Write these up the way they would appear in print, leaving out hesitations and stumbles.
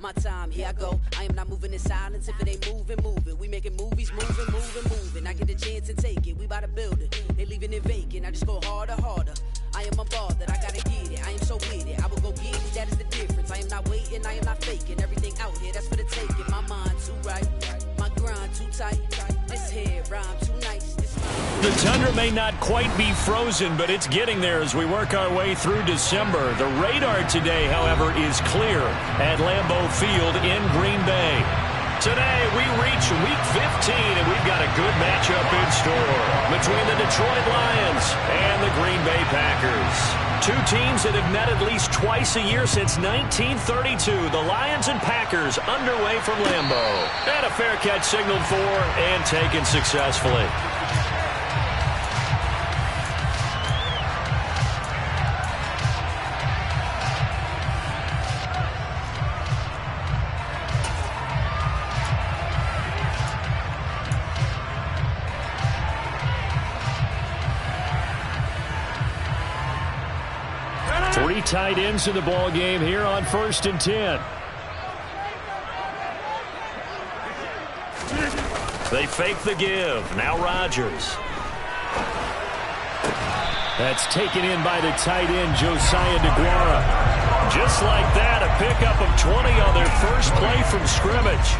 my time, here I go. I am not moving in silence. If it ain't moving, move it. We making movies, moving. I get a chance and take it. We bout to build it. They leaving it vacant. I just go harder. I am unbothered. I gotta get it. I am so with it. I will go get it. That is the difference. I am not waiting. I am not faking. Everything out here, that's for the taking. My mind too right. My grind too tight. This here rhyme too nice. The tundra may not quite be frozen, but it's getting there as we work our way through December. The radar today, however, is clear at Lambeau Field in Green Bay. Today, we reach Week 15, and we've got a good matchup in store between the Detroit Lions and the Green Bay Packers. Two teams that have met at least twice a year since 1932. The Lions and Packers underway from Lambeau. And a fair catch signaled for and taken successfully. Three tight ends in the ball game here on 1st and 10. They fake the give. Now Rodgers. That's taken in by the tight end, Josiah DeGuara. Just like that, a pickup of 20 on their first play from scrimmage.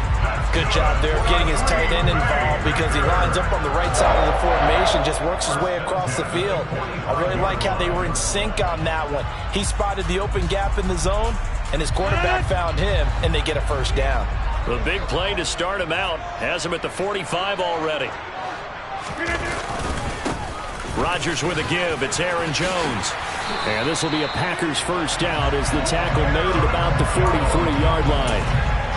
Good job there getting his tight end involved because he lines up on the right side of the formation, just works his way across the field. I really like how they were in sync on that one. He spotted the open gap in the zone, and his quarterback found him, and they get a first down. The big play to start him out has him at the 45 already. Rodgers with a give. It's Aaron Jones. And this will be a Packers first down as the tackle made at about the 43-yard line.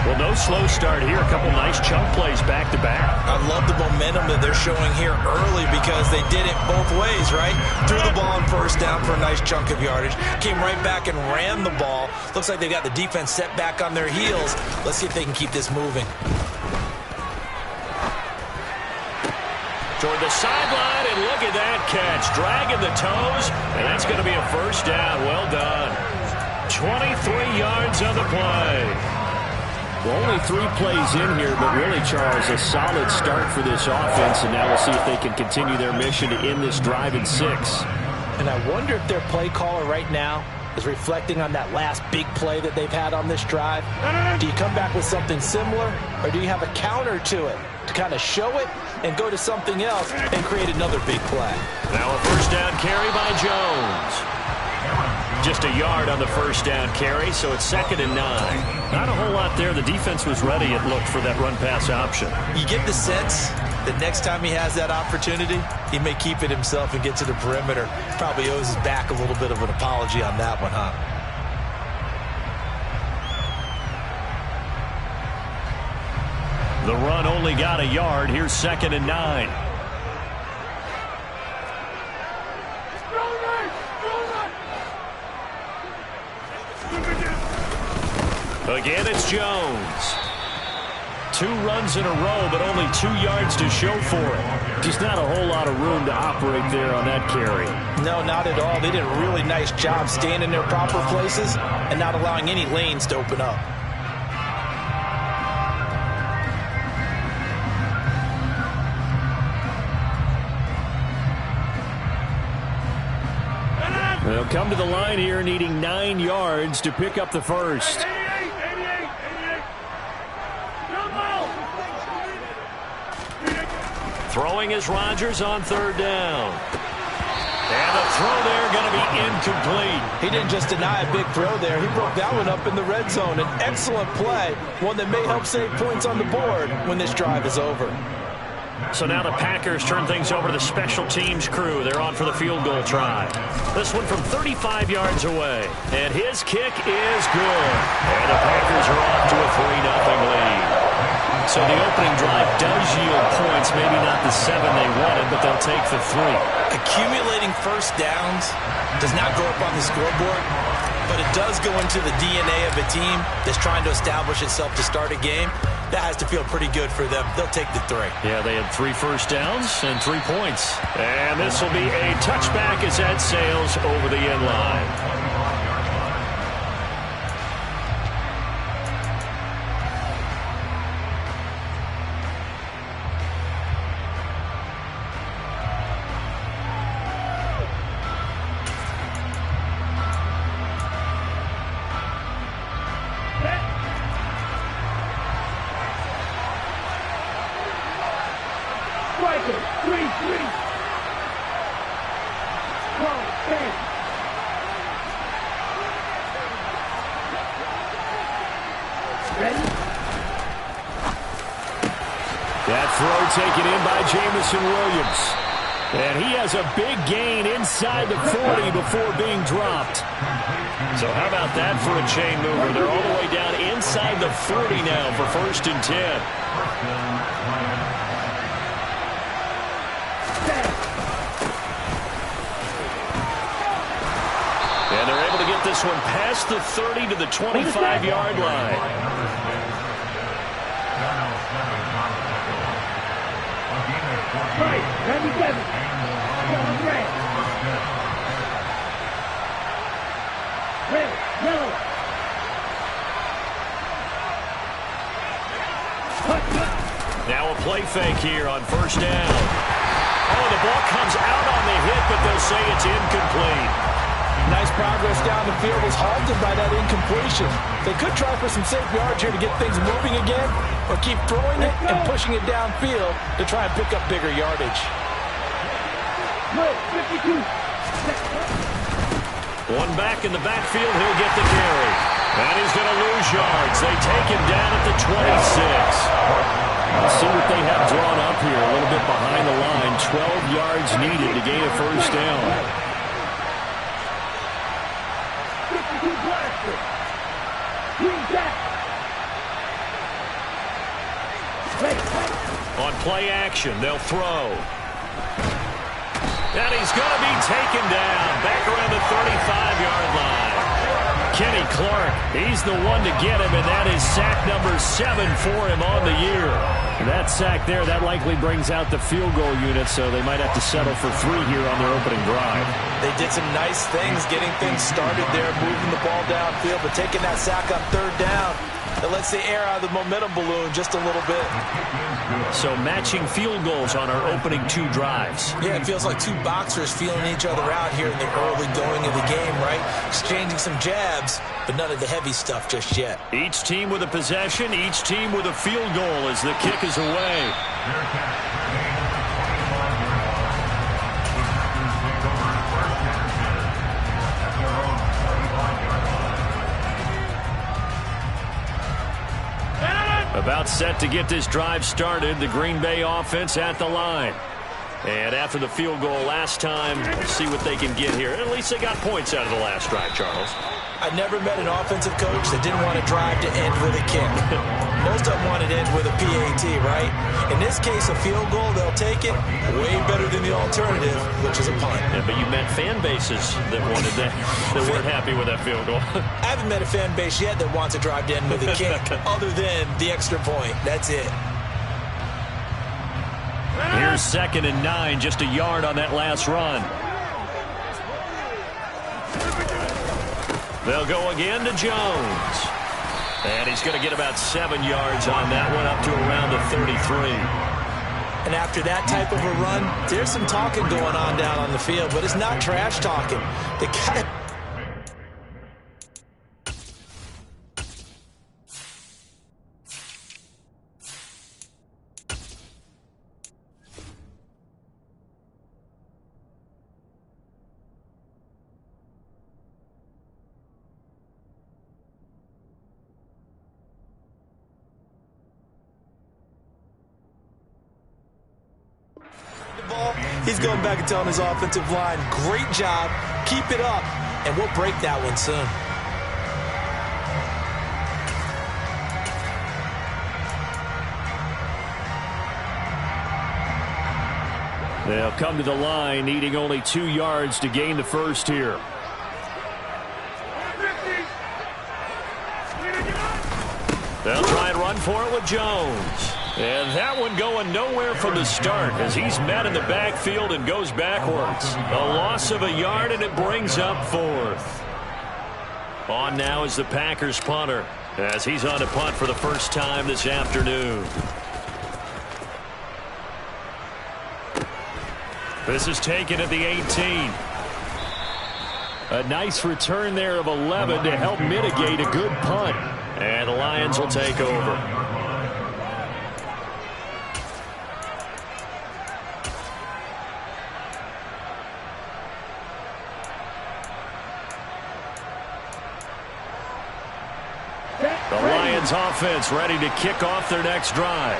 Well, no slow start here. A couple nice chunk plays back-to-back. I love the momentum that they're showing here early because they did it both ways, right? Threw the ball on first down for a nice chunk of yardage. Came right back and ran the ball. Looks like they got the defense set back on their heels. Let's see if they can keep this moving. Toward the sideline, and look at that catch. Dragging the toes, and that's going to be a first down. Well done. 23 yards on the play. Well, only 3 plays in here, but really, Charles, a solid start for this offense, and now we'll see if they can continue their mission to end this drive in 6. And I wonder if their play caller right now is reflecting on that last big play that they've had on this drive. Do you come back with something similar, or do you have a counter to it to kind of show it and go to something else and create another big play? Now a first down carry by Jones. Just a yard on the first down carry, so it's 2nd and 9. Not a whole lot there. The defense was ready, it looked, for that run-pass option. You get the sense that next time he has that opportunity, he may keep it himself and get to the perimeter. Probably owes his back a little bit of an apology on that one, huh? The run only got a yard. Here's 2nd and 9. Again, it's Jones. 2 runs in a row, but only 2 yards to show for it. Just not a whole lot of room to operate there on that carry. No, not at all. They did a really nice job staying in their proper places and not allowing any lanes to open up. They'll come to the line here needing 9 yards to pick up the first. Throwing is Rodgers on 3rd down. And the throw there going to be incomplete. He didn't just deny a big throw there. He broke that one up in the red zone. An excellent play, one that may help save points on the board when this drive is over. So now the Packers turn things over to the special teams crew. They're on for the field goal try. This one from 35 yards away. And his kick is good. And the Packers are off to a 3-0 lead. So the opening drive does yield points, maybe not the 7 they wanted, but they'll take the 3. Accumulating first downs does not go up on the scoreboard, but it does go into the DNA of a team that's trying to establish itself to start a game. That has to feel pretty good for them. They'll take the 3. Yeah, they had 3 first downs and 3 points. And this will be a touchback as that sails over the end line. That throw taken in by Jamison Williams. And he has a big gain inside the 40 before being dropped. So how about that for a chain mover? They're all the way down inside the 40 now for 1st and 10. And they're able to get this one past the 30 to the 25-yard line. Now a play fake here on 1st down. Oh, the ball comes out on the hit, but they'll say it's incomplete. Nice progress down the field was halted by that incompletion. They could try for some safe yards here to get things moving again, or keep throwing it and pushing it downfield to try and pick up bigger yardage. One back in the backfield, he'll get the carry. And he's going to lose yards. They take him down at the 26. Let's see what they have drawn up here. A little bit behind the line. 12 yards needed to gain a 1st down. On play action, they'll throw. And he's going to be taken down back around the 35-yard line. Kenny Clark, he's the one to get him, and that is sack number 7 for him on the year. That sack there, that likely brings out the field goal unit, so they might have to settle for 3 here on their opening drive. They did some nice things getting things started there, moving the ball downfield, but taking that sack on 3rd down, it lets the air out of the momentum balloon just a little bit. So matching field goals on our opening 2 drives. Yeah, it feels like 2 boxers feeling each other out here in the early going of the game, right? Exchanging some jabs, but none of the heavy stuff just yet. Each team with a possession, each team with a field goal as the kick is away. About set to get this drive started. The Green Bay offense at the line. And after the field goal last time, let's see what they can get here. At least they got points out of the last drive, Charles. I never met an offensive coach that didn't want a drive to end with a kick. Most of them want it to end with a PAT, right? In this case, a field goal, they'll take it. Way better than the alternative, which is a punt. Yeah, but you met fan bases that wanted that, that weren't happy with that field goal. I haven't met a fan base yet that wants a drive to end with a kick, other than the extra point. That's it. Here's 2nd and 9, just a yard on that last run. They'll go again to Jones. And he's going to get about 7 yards on that one, up to around the 33. And after that type of a run, there's some talking going on down on the field, but it's not trash talking. They got it. He's going back and telling his offensive line, great job, keep it up, and we'll break that one soon. They'll come to the line, needing only 2 yards to gain the 1st here. They'll try and run for it with Jones. And that one going nowhere from the start as he's met in the backfield and goes backwards. A loss of a yard, and it brings up 4th. On now is the Packers punter as he's on to punt for the first time this afternoon. This is taken at the 18. A nice return there of 11 to help mitigate a good punt. And the Lions will take over. The Lions offense ready to kick off their next drive.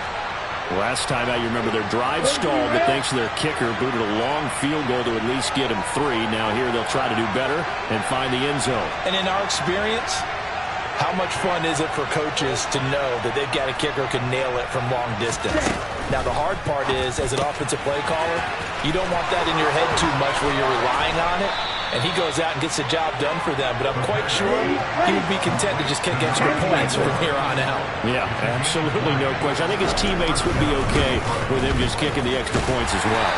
Last time out, you remember their drive stalled, but thanks to their kicker, booted a long field goal to at least get them 3. Now here they'll try to do better and find the end zone. And in our experience, how much fun is it for coaches to know that they've got a kicker who can nail it from long distance? Now, the hard part is, as an offensive play caller, you don't want that in your head too much where you're relying on it, and he goes out and gets the job done for them. But I'm quite sure he would be content to just kick extra points from here on out. Yeah, absolutely no question. I think his teammates would be okay with him just kicking the extra points as well.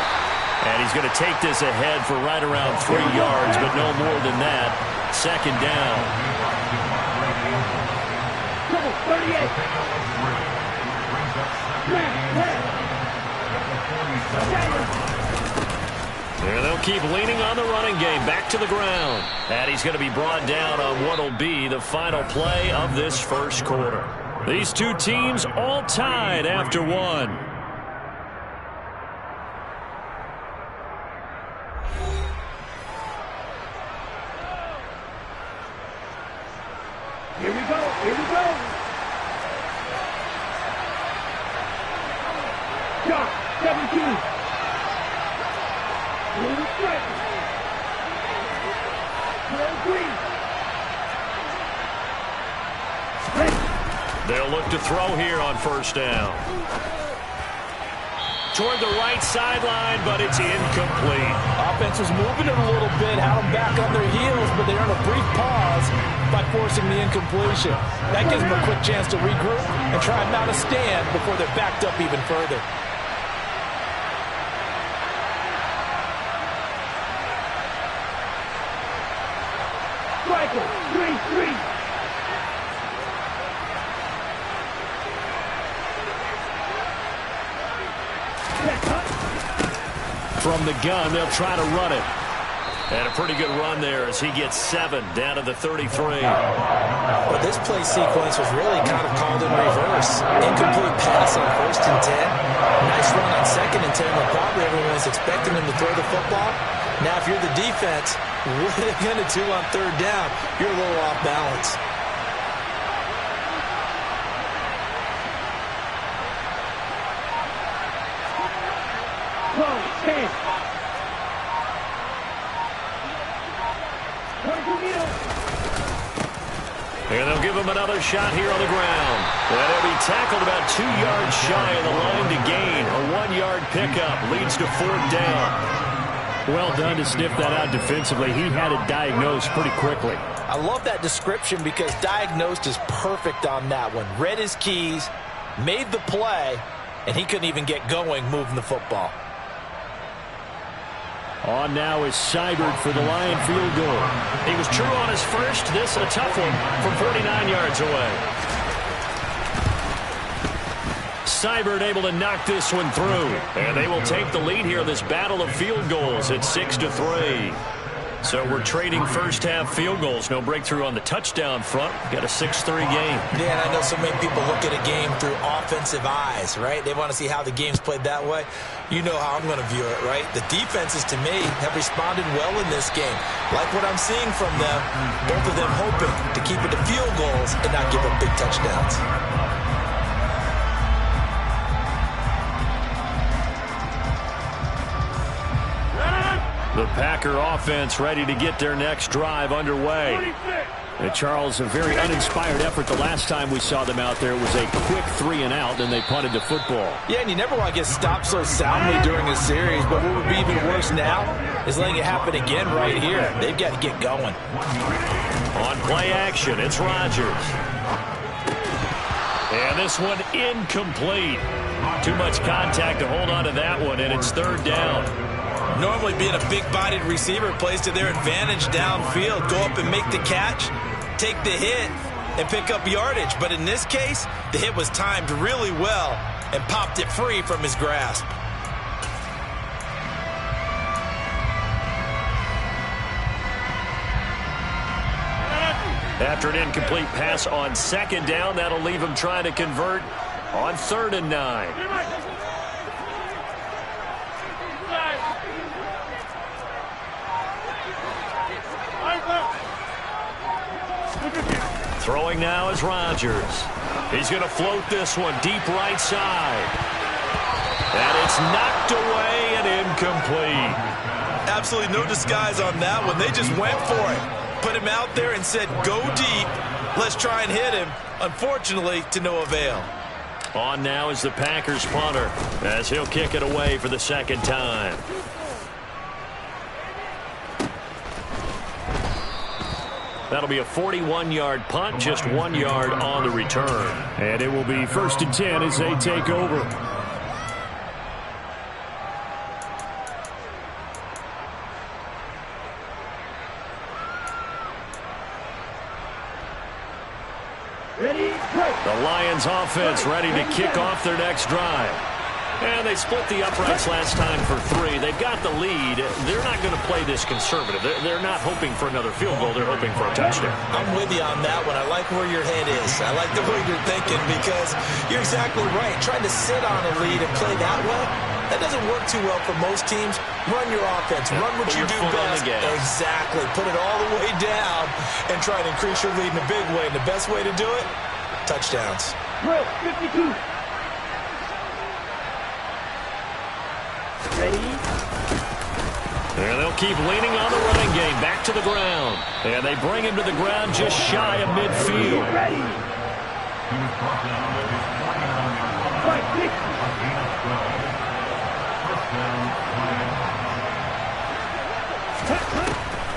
And he's going to take this ahead for right around 3 yards, but no more than that. Second down. 38. There they'll keep leaning on the running game. Back to the ground. And he's going to be brought down on what will be the final play of this first quarter. These two teams all tied after one. Here we go. Here we go. Shot 17. Blue strike. 12-3. They'll look to throw here on first down. Toward the right sideline, but it's incomplete. Offense was moving it a little bit, had them back on their heels, but they earned a brief pause by forcing the incompletion. That gives them a quick chance to regroup and try and mount a stand before they're backed up even further. Striker 3-3. From the gun, they'll try to run it. And a pretty good run there as he gets 7 down to the 33. But this play sequence was really kind of called in reverse. Incomplete pass on 1st and 10. Nice run on 2nd and 10 when probably everyone was expecting him to throw the football. Now, if you're the defense, what are they going to do on 3rd down? You're a little off balance. And they'll give him another shot here on the ground. And he'll be tackled about 2 yards shy of the line to gain. A 1-yard pickup leads to 4th down. Well done to sniff that out defensively. He had it diagnosed pretty quickly. I love that description because diagnosed is perfect on that one. Read his keys, made the play, and he couldn't even get going moving the football. On now is Seibert for the Lion field goal. He was true on his first. This a tough one from 49 yards away. Seibert able to knock this one through. And they will take the lead here in this battle of field goals at 6-3. So we're trading first half field goals. No breakthrough on the touchdown front. Got a 6-3 game. Yeah, and I know so many people look at a game through offensive eyes, right? They want to see how the game's played that way. You know how I'm going to view it, right? The defenses, to me, have responded well in this game. Like what I'm seeing from them, both of them hoping to keep it to field goals and not give up big touchdowns. The Packer offense ready to get their next drive underway. And Charles, a very uninspired effort the last time we saw them out there. It was a quick 3-and-out, then they punted the football. Yeah, and you never want to get stopped so soundly during a series, but what would be even worse now is letting it happen again right here. They've got to get going. On play action, it's Rodgers. And this one incomplete. Too much contact to hold on to that one, and it's 3rd down. Normally being a big-bodied receiver plays to their advantage downfield. Go up and make the catch, take the hit, and pick up yardage. But in this case, the hit was timed really well and popped it free from his grasp. After an incomplete pass on 2nd down, that'll leave him trying to convert on 3rd and 9. Throwing now is Rodgers. He's going to float this one deep right side. And it's knocked away and incomplete. Absolutely no disguise on that one. They just went for it. Put him out there and said, go deep. Let's try and hit him. Unfortunately, to no avail. On now is the Packers punter as he'll kick it away for the second time. That'll be a 41-yard punt, just 1 yard on the return. And it will be 1st and 10 as they take over. The Lions offense ready to kick off their next drive. And they split the uprights last time for 3. They've got the lead. They're not going to play this conservative. They're not hoping for another field goal. They're hoping for a touchdown. I'm with you on that one. I like where your head is. I like the way you're thinking because you're exactly right. Trying to sit on a lead and play that way, that doesn't work too well for most teams. Run your offense. Run what you do best. Exactly. Put it all the way down and try to increase your lead in a big way. And the best way to do it, touchdowns. Drill 52. Ready? And they'll keep leaning on the running game. Back to the ground. And they bring him to the ground just shy of midfield. Ready?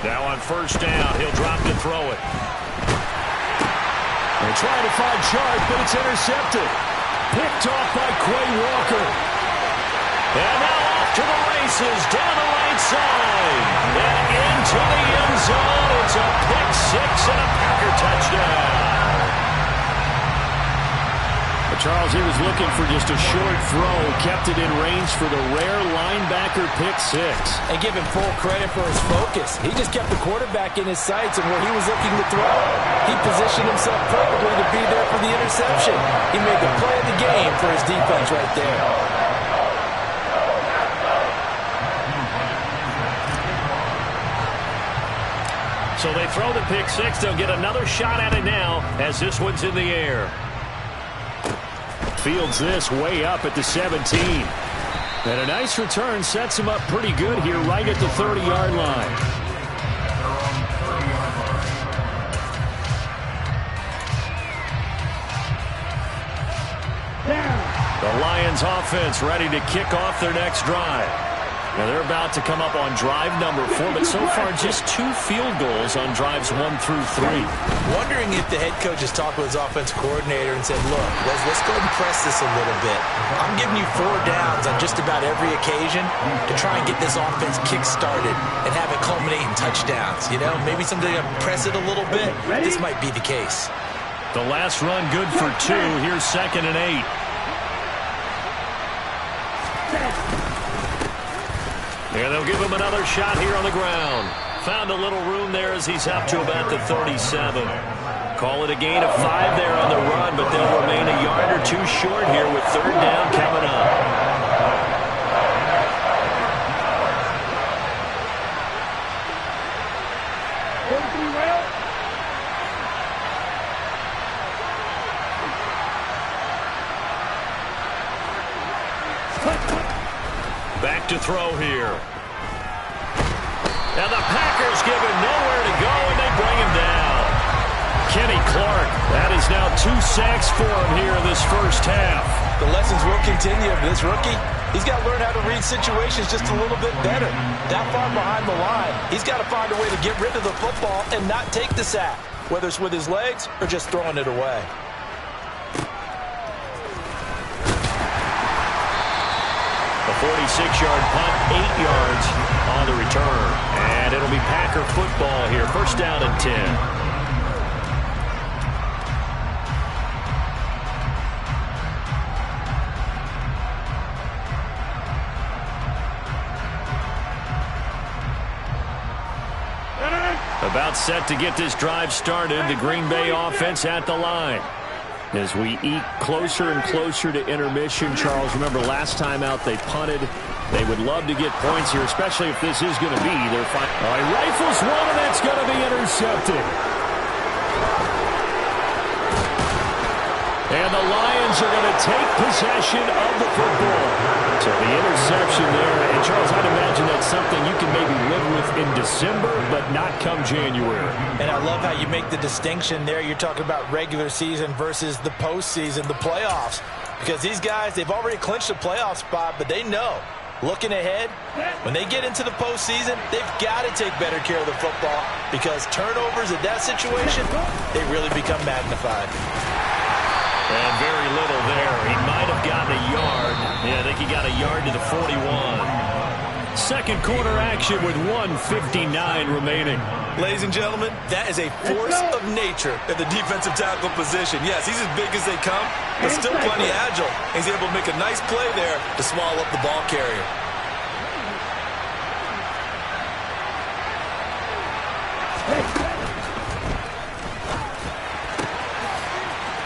Now on 1st down, he'll drop to throw it. They try to find Chark, but it's intercepted. Picked off by Quay Walker. And now off to the races, down the right side. And into the end zone. It's a pick 6 and a Packer touchdown. But Charles, he was looking for just a short throw. Kept it in range for the rare linebacker pick 6. And give him full credit for his focus. He just kept the quarterback in his sights and where he was looking to throw. He positioned himself perfectly to be there for the interception. He made the play of the game for his defense right there. So they throw the pick 6. They'll get another shot at it now as this one's in the air. Fields this way up at the 17. And a nice return sets him up pretty good here right at the 30-yard line. The Lions offense ready to kick off their next drive. Now they're about to come up on drive number 4, but so far just 2 field goals on drives 1 through 3. Wondering if the head coach has talked with his offensive coordinator and said, look, let's go ahead and press this a little bit. I'm giving you 4 downs on just about every occasion to try and get this offense kick-started and have it culminate in touchdowns. You know, maybe someday I press it a little bit. This might be the case. The last run good for 2. Here's 2nd and 8. And they'll give him another shot here on the ground. Found a little room there as he's up to about the 37. Call it a gain of 5 there on the run, but they'll remain a yard or 2 short here with 3rd down coming up. Back to throw here. And the Packers give him nowhere to go, and they bring him down. Kenny Clark, that is now 2 sacks for him here in this first half. The lessons will continue of this rookie. He's got to learn how to read situations just a little bit better. That far behind the line, he's got to find a way to get rid of the football and not take the sack, whether it's with his legs or just throwing it away. A 46-yard punt, 8 yards on the return. And it'll be Packer football here. 1st down and 10. About set to get this drive started. The Green Bay offense at the line. As we eke closer and closer to intermission, Charles, remember last time out they punted. They would love to get points here, especially if this is going to be their final. All right, rifles one, and that's going to be intercepted. And the Lions are going to take possession of the football. So the interception there. And, Charles, I'd imagine that's something you can maybe live with in December, but not come January. And I love how you make the distinction there. You're talking about regular season versus the postseason, the playoffs. Because these guys, they've already clinched a playoff spot, but they know, looking ahead, when they get into the postseason, they've got to take better care of the football because turnovers in that situation, they really become magnified. And very little there. He might have gotten a yard. Yeah, I think he got a yard to the 41. Second quarter action with 1:59 remaining. Ladies and gentlemen, that is a force of nature at the defensive tackle position. Yes, he's as big as they come, but still plenty agile. He's able to make a nice play there to swallow up the ball carrier.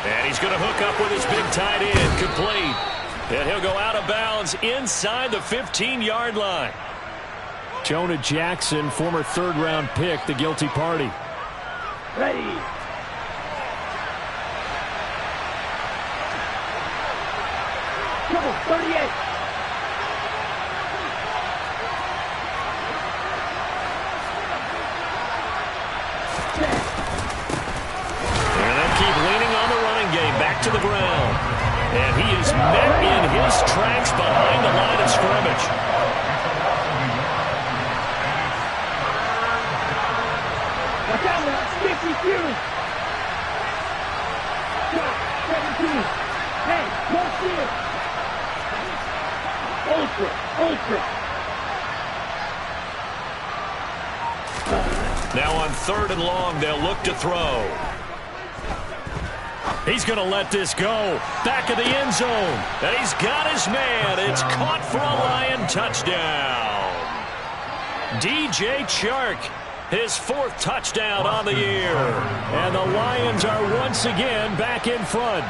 And he's going to hook up with his big tight end, complete. And he'll go out of bounds inside the 15-yard line. Jonah Jackson, former third-round pick, the guilty party. Ready. Trouble, 38. And they keep leaning on the running game, back to the ground. And he is met in his tracks behind the line of scrimmage. Watch out now, 52. Shot, 17. Hey, don't see it. Ultra, ultra. Now on 3rd and long, they'll look to throw. He's going to let this go. Back of the end zone. And he's got his man. It's caught for a Lion touchdown. DJ Chark, his 4th touchdown on the year. And the Lions are once again back in front.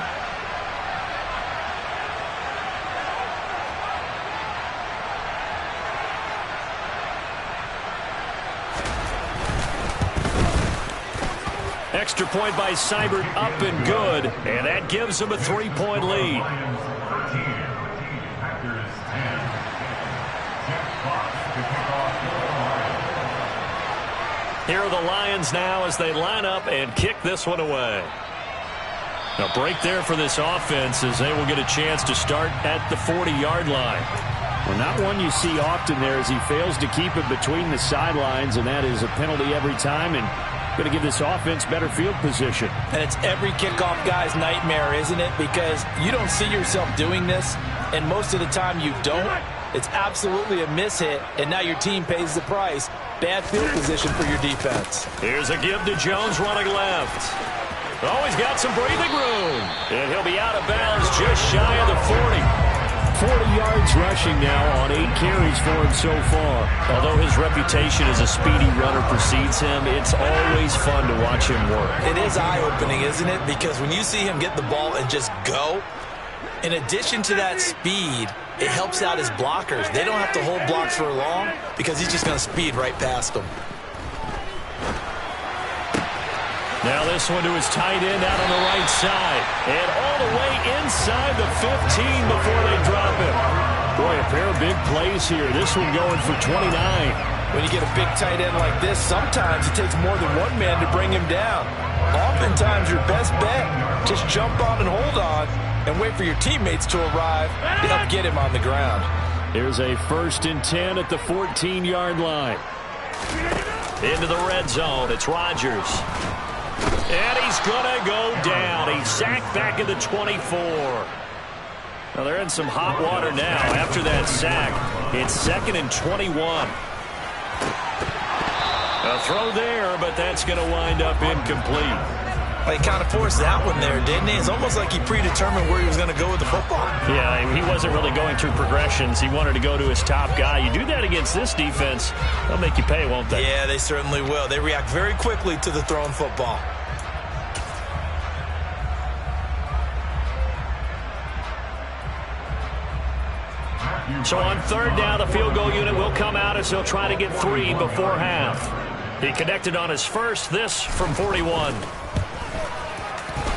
Extra point by Seibert, up and good. And that gives them a 3-point lead. Here are the Lions now as they line up and kick this one away. A break there for this offense as they will get a chance to start at the 40-yard line. Well, not one you see often there as he fails to keep it between the sidelines, and that is a penalty every time, and going to give this offense better field position. And it's every kickoff guy's nightmare, isn't it? Because you don't see yourself doing this, and most of the time you don't. It's absolutely a mishit, and now your team pays the price. Bad field position for your defense. Here's a give to Jones running left. Oh, he's got some breathing room. And he'll be out of bounds just shy of the 40. 40 yards rushing now on 8 carries for him so far. Although his reputation as a speedy runner precedes him, it's always fun to watch him work. It is eye-opening, isn't it? Because when you see him get the ball and just go, in addition to that speed, it helps out his blockers. They don't have to hold blocks for long because he's just going to speed right past them. Now this one to his tight end out on the right side. And all the way inside the 15 before they drop him. Boy, a pair of big plays here. This one going for 29. When you get a big tight end like this, sometimes it takes more than one man to bring him down. Oftentimes your best bet, just jump on and hold on and wait for your teammates to arrive to help get him on the ground. Here's a 1st and 10 at the 14-yard line. Into the red zone. It's Rodgers. And he's going to go down. He's sacked back at the 24. Now they're in some hot water now after that sack. It's 2nd and 21. A throw there, but that's going to wind up incomplete. Well, he kind of forced that one there, didn't he? It's almost like he predetermined where he was going to go with the football. Yeah, he wasn't really going through progressions. He wanted to go to his top guy. You do that against this defense, they'll make you pay, won't they? Yeah, they certainly will. They react very quickly to the thrown football. So on 3rd down, the field goal unit will come out as he'll try to get 3 before half. He connected on his first, this from 41.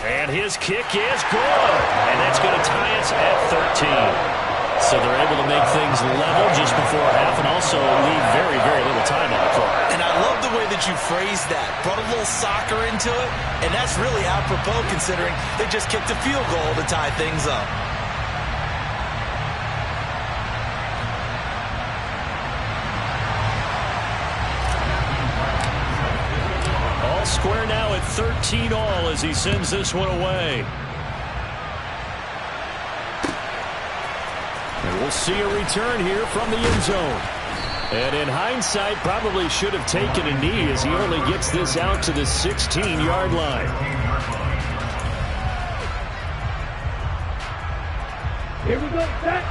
And his kick is good. And that's going to tie us at 13. So they're able to make things level just before half and also leave very, very little time on the clock. And I love the way that you phrased that. Brought a little soccer into it, and that's really apropos considering they just kicked a field goal to tie things up. All square now at 13 all as he sends this one away. And we'll see a return here from the end zone. And in hindsight, probably should have taken a knee as he only gets this out to the 16-yard line. Here we go, set.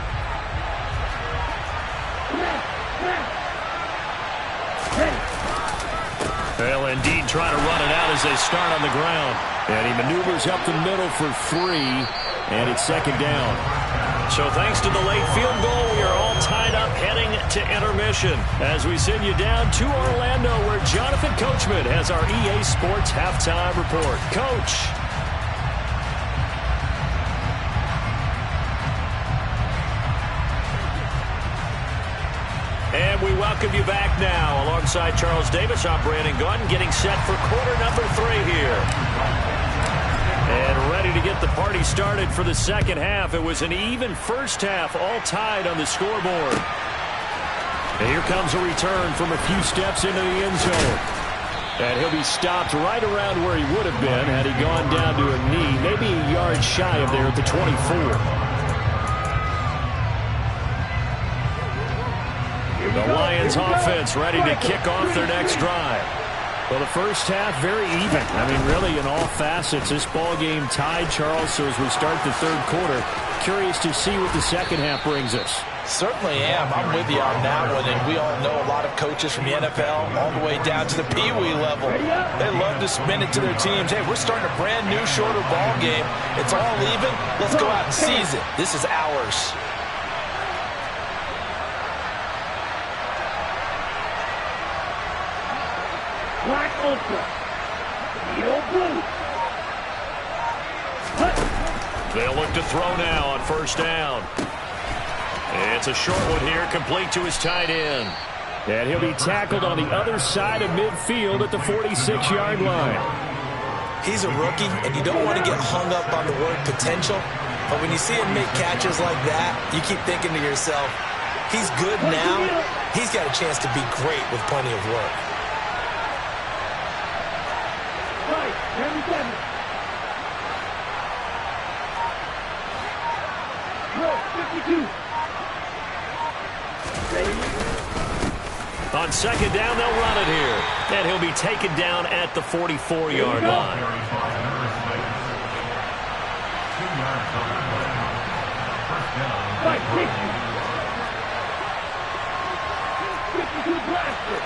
They'll indeed try to run it out as they start on the ground. And he maneuvers up the middle for 3, and it's second down. So thanks to the late field goal, we are all tied up heading to intermission as we send you down to Orlando where Jonathan Coachman has our EA Sports halftime report. Coach. And we welcome you back now. Alongside Charles Davis, I'm Brandon Gaudin getting set for quarter number 3 here. And ready to get the party started for the second half. It was an even first half, all tied on the scoreboard. And here comes a return from a few steps into the end zone. And he'll be stopped right around where he would have been had he gone down to a knee, maybe a yard shy of there at the 24. The Lions offense ready to kick off their next drive. Well, the first half, very even. I mean, really, in all facets, this ball game tied, Charles. So as we start the third quarter, curious to see what the second half brings us. Certainly am. I'm with you on that one. And we all know a lot of coaches from the NFL all the way down to the Pee-wee level. They love to spin it to their teams. Hey, we're starting a brand new, shorter ball game. It's all even. Let's go out and seize it. This is ours. Black Ultra. Yellow blue. They'll look to throw now on first down. It's a short one here, complete to his tight end. And he'll be tackled on the other side of midfield at the 46-yard line. He's a rookie, and you don't want to get hung up on the word potential. But when you see him make catches like that, you keep thinking to yourself, he's good now. He's got a chance to be great with plenty of work. Right, 77. No, 52. On second down, they'll run it here. And he'll be taken down at the 44-yard line. Right, 50. 52 blaster.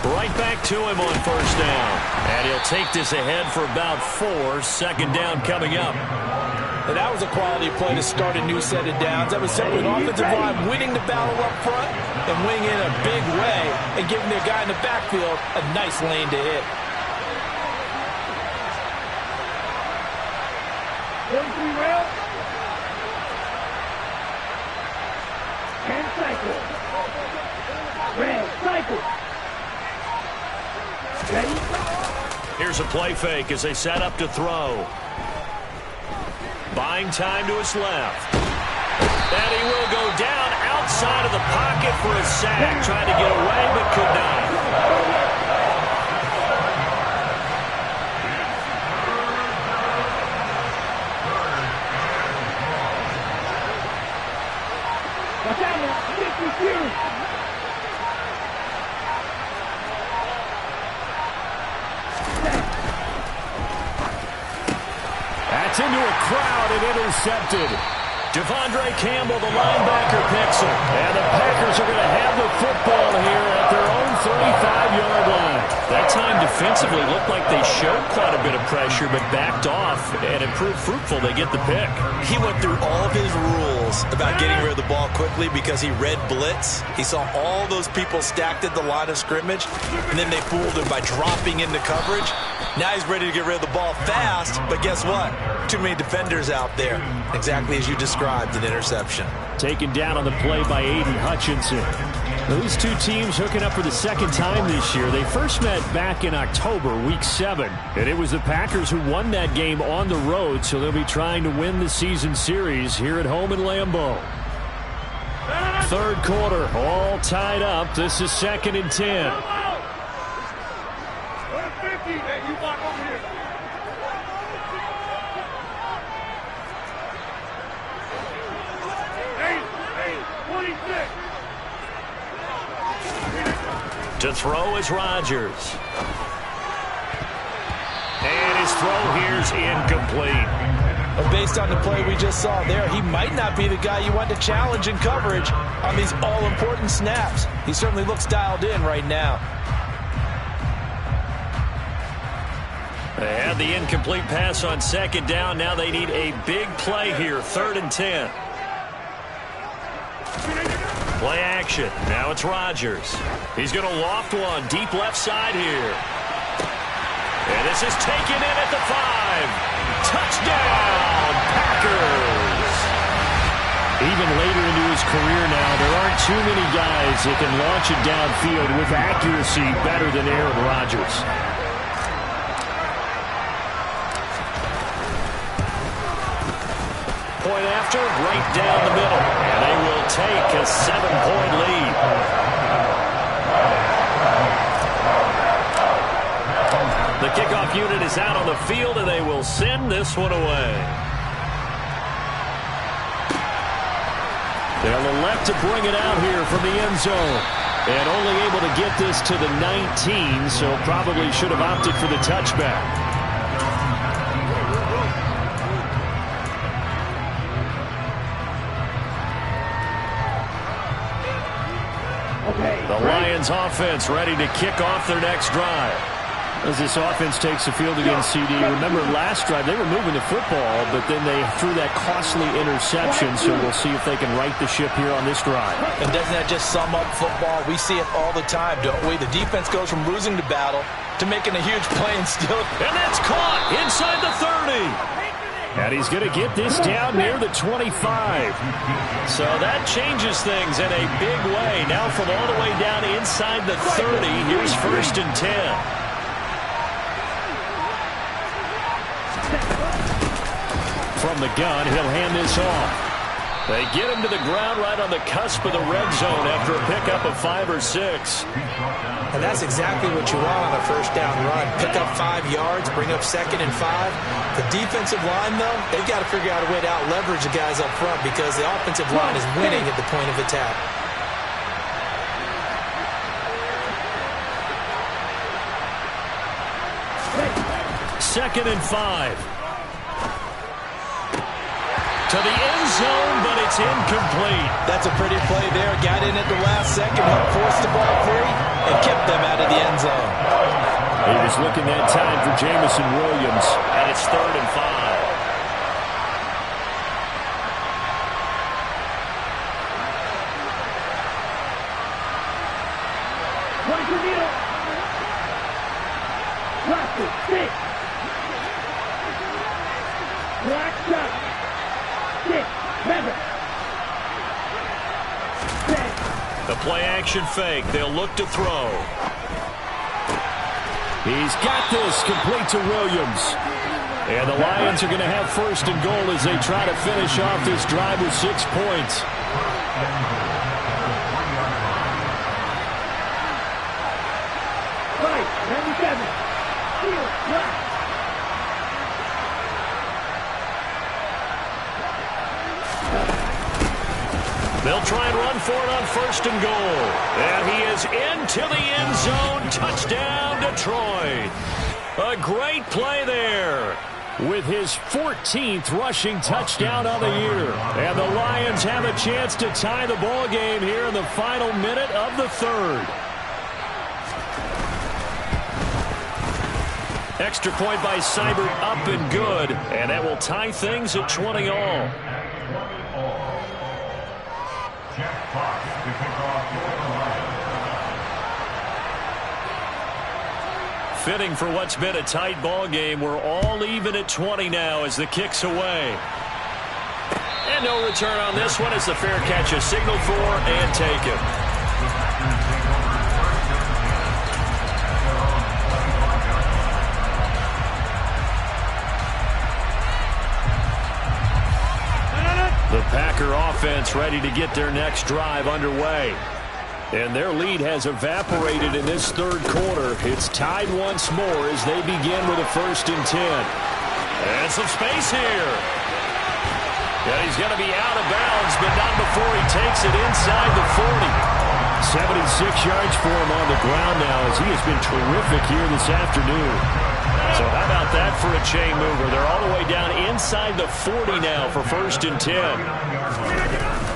Right back to him on first down. And he'll take this ahead for about 4. Second down coming up. And that was a quality play to start a new set of downs. That was simply an offensive line winning the battle up front and winning in a big way and giving their guy in the backfield a nice lane to hit. 43 rail. 10 cycle. Red cycle. Ready? Here's a play fake as they set up to throw. Buying time to his left. And he will go down outside of the pocket for a sack. Trying to get away, but could not. Watch out now. 52. That's into a crowd and intercepted. Devondre Campbell, the linebacker, picks him. And the Packers are going to have the football here at their own 35-yard line. That time to offensively looked like they showed quite a bit of pressure, but backed off, and it proved fruitful. They get the pick. He went through all of his rules about getting rid of the ball quickly because he read blitz. He saw all those people stacked at the line of scrimmage, and then they fooled him by dropping into coverage. Now he's ready to get rid of the ball fast, but guess what? Too many defenders out there. Exactly as you described, an interception. Taken down on the play by Aiden Hutchinson. These two teams hooking up for the second time this year. They first met back in October, Week 7. And it was the Packers who won that game on the road, so they'll be trying to win the season series here at home in Lambeau. Third quarter, all tied up. This is 2nd and 10. To throw is Rodgers. And his throw here's incomplete. But based on the play we just saw there, he might not be the guy you want to challenge in coverage on these all-important snaps. He certainly looks dialed in right now. They had the incomplete pass on 2nd down. Now they need a big play here, 3rd and 10. Play action. Now it's Rodgers. He's going to loft one deep left side here. And this is taken in at the 5. Touchdown, Packers. Even later into his career now, there aren't too many guys that can launch it downfield with accuracy better than Aaron Rodgers. Point after, right down the middle. And they will take a 7-point lead. The kickoff unit is out on the field, and they will send this one away. They'll elect to bring it out here from the end zone. And only able to get this to the 19, so probably should have opted for the touchback. The Lions offense ready to kick off their next drive. As this offense takes the field against CD, remember last drive they were moving the football, but then they threw that costly interception, so we'll see if they can right the ship here on this drive. And doesn't that just sum up football? We see it all the time, don't we? The defense goes from losing the battle to making a huge play and still... And that's caught inside the 30. And he's going to get this down near the 25. So that changes things in a big way. Now from all the way down inside the 30, here's 1st and 10. From the gun, he'll hand this off. They get him to the ground right on the cusp of the red zone after a pickup of 5 or 6. And that's exactly what you want on a first down run. Pick up 5 yards, bring up 2nd and 5. The defensive line, though, they've got to figure out a way to out-leverage the guys up front because the offensive line is winning at the point of attack. Second and 5. To the end zone, but it's incomplete. That's a pretty play there. Got in at the last second, helped force the ball free, and kept them out of the end zone. He was looking that time for Jamison Williams. And it's 3rd and 5. The play-action fake. They'll look to throw. He's got this complete to Williams. And the Lions are going to have 1st and goal as they try to finish off this drive with 6 points. They'll try and run for it on 1st and goal. And he is into the end zone. Touchdown, Detroit. A great play there. With his 14th rushing touchdown of the year. And the Lions have a chance to tie the ball game here in the final minute of the 3rd. Extra point by Seibert, up and good. And that will tie things at 20 all. Fitting for what's been a tight ball game. We're all even at 20 now as the kick's away. And no return on this one as the fair catch is signaled for and taken. The Packer offense ready to get their next drive underway. And their lead has evaporated in this third quarter. It's tied once more as they begin with a 1st and 10. And some space here. Yeah, he's going to be out of bounds, but not before he takes it inside the 40. 76 yards for him on the ground now as he has been terrific here this afternoon. So how about that for a chain mover? They're all the way down inside the 40 now for 1st and 10.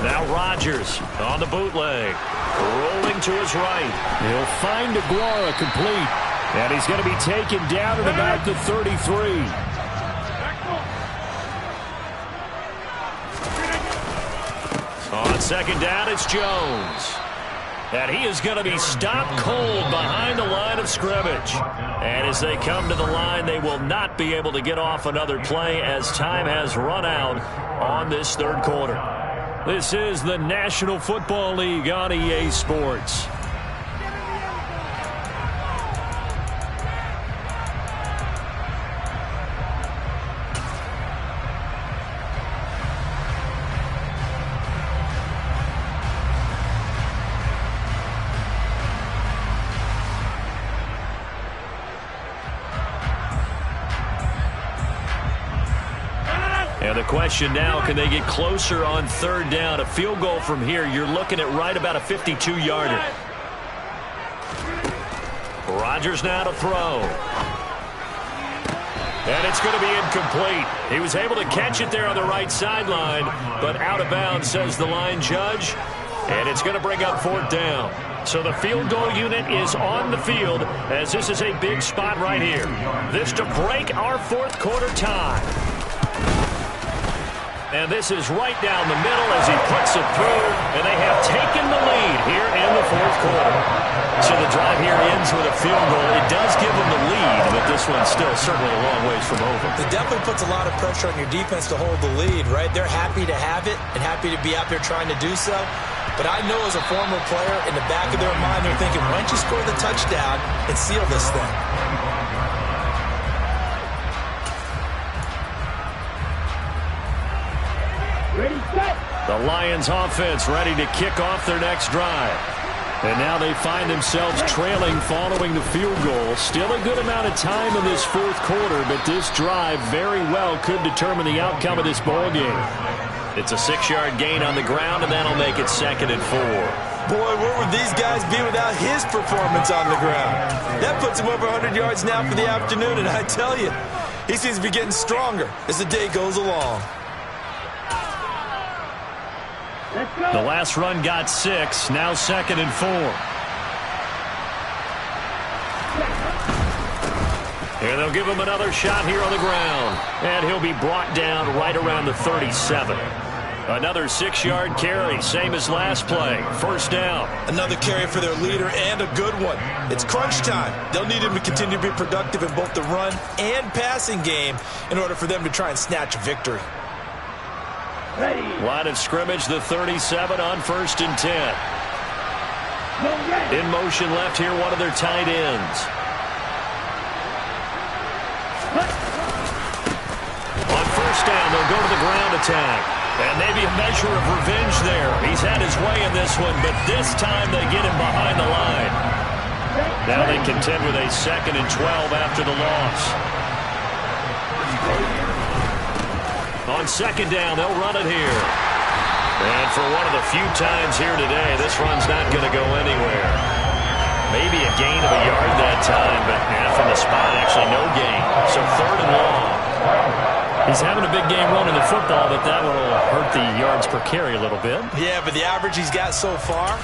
Now Rodgers on the bootleg. Rolling to his right. He'll find Aguara complete. And he's going to be taken down at about the 33. On 2nd down, it's Jones. And he is going to be stopped cold behind the line of scrimmage. And as they come to the line, they will not be able to get off another play as time has run out on this third quarter. This is the National Football League on EA Sports. And the question now, can they get closer on 3rd down? A field goal from here, you're looking at right about a 52-yarder. Rodgers now to throw. And it's going to be incomplete. He was able to catch it there on the right sideline, but out of bounds, says the line judge. And it's going to bring up 4th down. So the field goal unit is on the field as this is a big spot right here. This to break our 4th quarter tie. And this is right down the middle as he puts it through, and they have taken the lead here in the 4th quarter. So the drive here ends with a field goal. It does give them the lead, but this one's still certainly a long ways from over. It definitely puts a lot of pressure on your defense to hold the lead, right? They're happy to have it and happy to be out there trying to do so. But I know as a former player, in the back of their mind, they're thinking, why don't you score the touchdown and seal this thing? The Lions offense ready to kick off their next drive. And now they find themselves trailing following the field goal. Still a good amount of time in this 4th quarter, but this drive very well could determine the outcome of this ball game. It's a 6-yard gain on the ground, and that'll make it 2nd and 4. Boy, where would these guys be without his performance on the ground? That puts him over 100 yards now for the afternoon, and I tell you, he seems to be getting stronger as the day goes along. The last run got 6, now 2nd and 4. And they'll give him another shot here on the ground. And he'll be brought down right around the 37. Another 6-yard carry, same as last play. 1st down. Another carry for their leader and a good one. It's crunch time. They'll need him to continue to be productive in both the run and passing game in order for them to try and snatch a victory. Line of scrimmage, the 37 on 1st and 10. In motion left here, one of their tight ends. On 1st down, they'll go to the ground attack. And maybe a measure of revenge there. He's had his way in this one, but this time they get him behind the line. Now they contend with a 2nd and 12 after the loss. On 2nd down, they'll run it here. And for one of the few times here today, this run's not going to go anywhere. Maybe a gain of a yard that time, but from the spot, actually no gain. So 3rd and long. He's having a big game running the football, but that will hurt the yards per carry a little bit. Yeah, but the average he's got so far,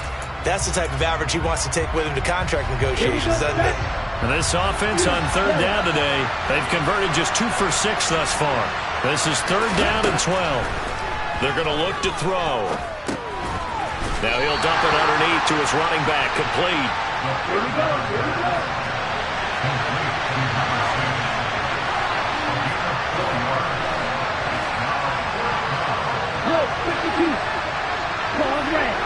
that's the type of average he wants to take with him to contract negotiations, doesn't it? And this offense on third down today, they've converted just 2 for 6 thus far. This is third down and 12. They're going to look to throw. Now he'll dump it underneath to his running back, complete. Here we go. Here we go. Look, 52. Ball red.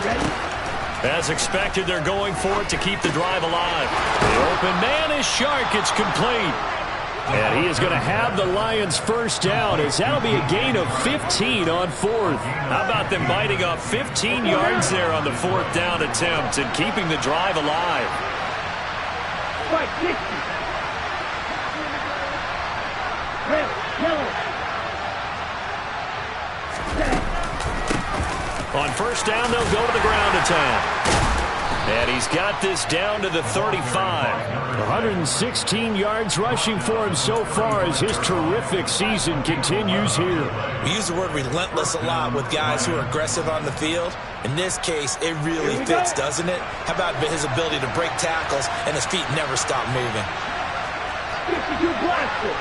Ready? As expected, they're going for it to keep the drive alive. The open man is Shark. It's complete. And he is going to have the Lions first down, as that'll be a gain of 15 on fourth. How about them biting off 15 yards there on the fourth down attempt and keeping the drive alive? Strike 60. Red, yellow. On first down, they'll go to the ground attack. And he's got this down to the 35. 116 yards rushing for him so far as his terrific season continues here. We use the word relentless a lot with guys who are aggressive on the field. In this case, it really fits, doesn't it? How about his ability to break tackles and his feet never stop moving? 52 blaster.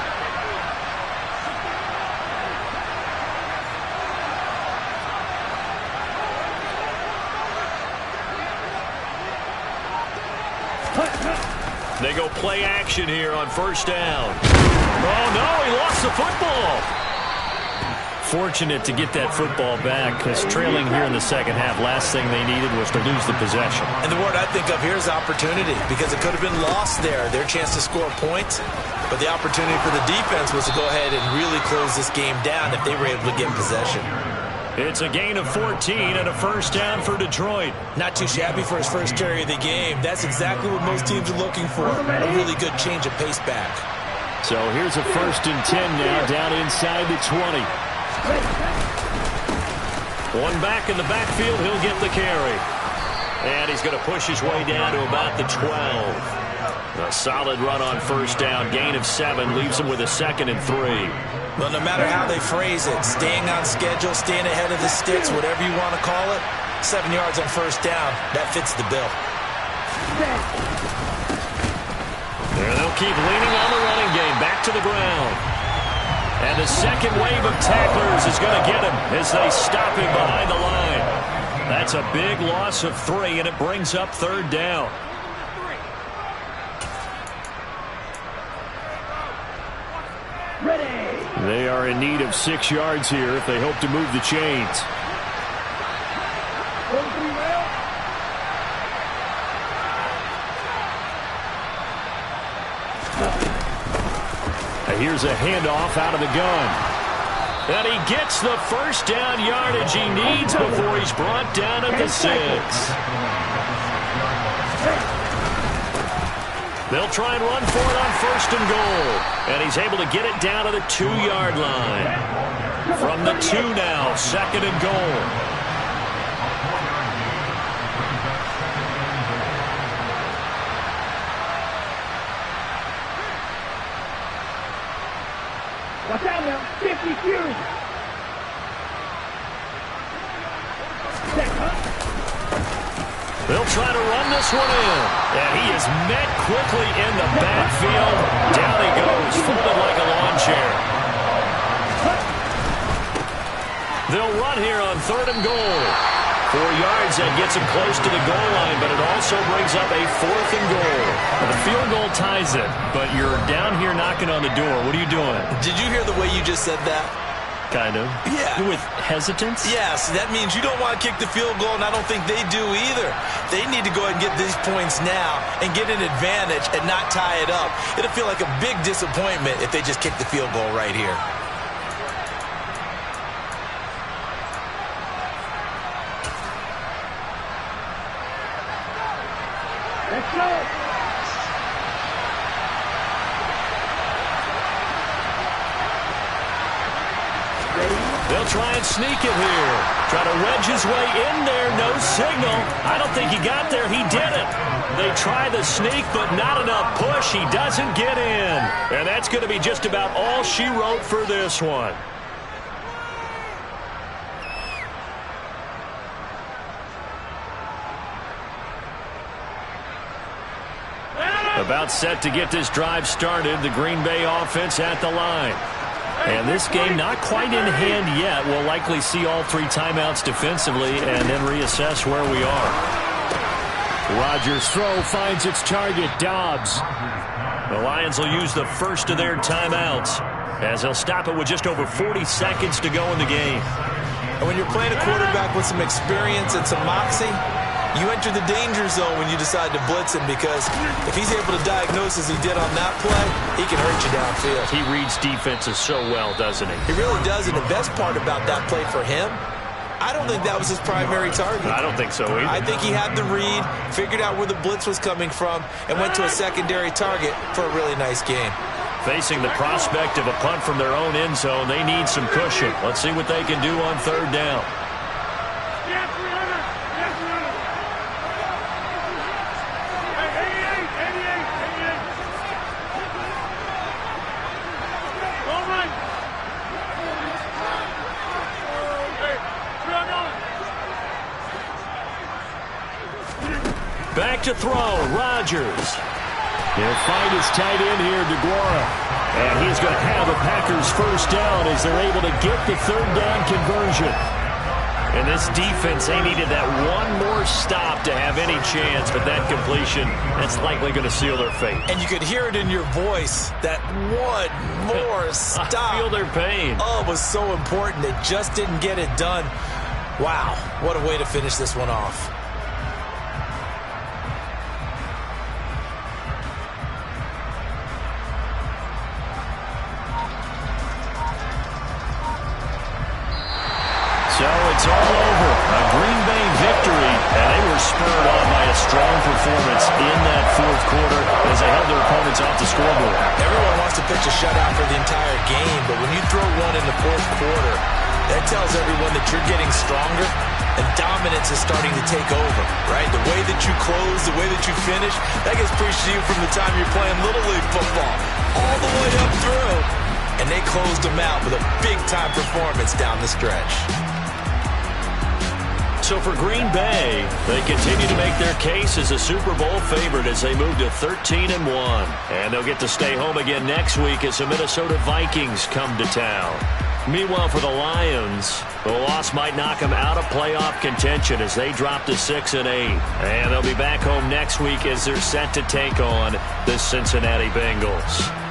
They go play action here on first down. Oh, no, he lost the football. Fortunate to get that football back, because trailing here in the second half, last thing they needed was to lose the possession. And the word I think of here is opportunity, because it could have been lost there, their chance to score points. But the opportunity for the defense was to go ahead and really close this game down if they were able to get possession. It's a gain of 14 and a first down for Detroit. Not too shabby for his first carry of the game. That's exactly what most teams are looking for. A really good change of pace back. So here's a 1st and 10 now, down inside the 20. One back in the backfield, he'll get the carry. And he's going to push his way down to about the 12. A solid run on first down, gain of 7, leaves him with a 2nd and 3. Well, no matter how they phrase it, staying on schedule, staying ahead of the sticks, whatever you want to call it, 7 yards on first down, that fits the bill. There they'll keep leaning on the running game, back to the ground. And the second wave of tacklers is going to get him as they stop him behind the line. That's a big loss of 3, and it brings up third down. Ready. They are in need of 6 yards here if they hope to move the chains. Here's a handoff out of the gun. And he gets the first down yardage he needs before he's brought down at the 6. They'll try and run for it on 1st and goal. And he's able to get it down to the 2-yard line. From the 2 now, 2nd and goal. Watch out now, 50 Fury. They'll try to run this one in. And he is met quickly in the backfield. Down he goes, folded like a lawn chair. They'll run here on 3rd and goal. 4 yards, that gets him close to the goal line, but it also brings up a 4th and goal. Well, the field goal ties it, but you're down here knocking on the door. What are you doing? Did you hear the way you just said that? Kind of. Yeah. With hesitance? Yes, that means you don't want to kick the field goal, and I don't think they do either. They need to go ahead and get these points now and get an advantage and not tie it up. It'll feel like a big disappointment if they just kick the field goal right here. Let's go. They'll try and sneak it here. Try to wedge his way in there. No signal. I don't think he got there. He did it. They try the sneak, but not enough push. He doesn't get in. And that's going to be just about all she wrote for this one. About set to get this drive started. The Green Bay offense at the line. And this game not quite in hand yet. We'll likely see all 3 timeouts defensively and then reassess where we are. Rodgers' throw finds its target, Dobbs. The Lions will use the first of their timeouts as they'll stop it with just over 40 seconds to go in the game. And when you're playing a quarterback with some experience and some moxie, you enter the danger zone when you decide to blitz him, because if he's able to diagnose as he did on that play, he can hurt you downfield. He reads defenses so well, doesn't he? He really does, and the best part about that play for him, I don't think that was his primary target. I don't think so either. I think he had the read, figured out where the blitz was coming from, and went to a secondary target for a really nice game. Facing the prospect of a punt from their own end zone, they need some cushion. Let's see what they can do on 3rd down. Back to throw, Rodgers. They'll find his tight end here, DeGuara. And he's going to have a Packers first down as they're able to get the 3rd down conversion. And this defense, they needed that one more stop to have any chance, but that completion, that's likely going to seal their fate. And you could hear it in your voice, that one more stop. I feel their pain. Oh, it was so important. They just didn't get it done. Wow, what a way to finish this one off. So it's all over. A Green Bay victory, and they were spurred on by a strong performance in that 4th quarter as they held their opponents off the scoreboard. Everyone wants to pitch a shutout for the entire game, but when you throw one in the 4th quarter, that tells everyone that you're getting stronger and dominance is starting to take over, right? The way that you close, the way that you finish, that gets preached to you from the time you're playing Little League football all the way up through, and they closed them out with a big-time performance down the stretch. So for Green Bay, they continue to make their case as a Super Bowl favorite as they move to 13-1. And they'll get to stay home again next week as the Minnesota Vikings come to town. Meanwhile, for the Lions, the loss might knock them out of playoff contention as they drop to 6-8. And they'll be back home next week as they're set to take on the Cincinnati Bengals.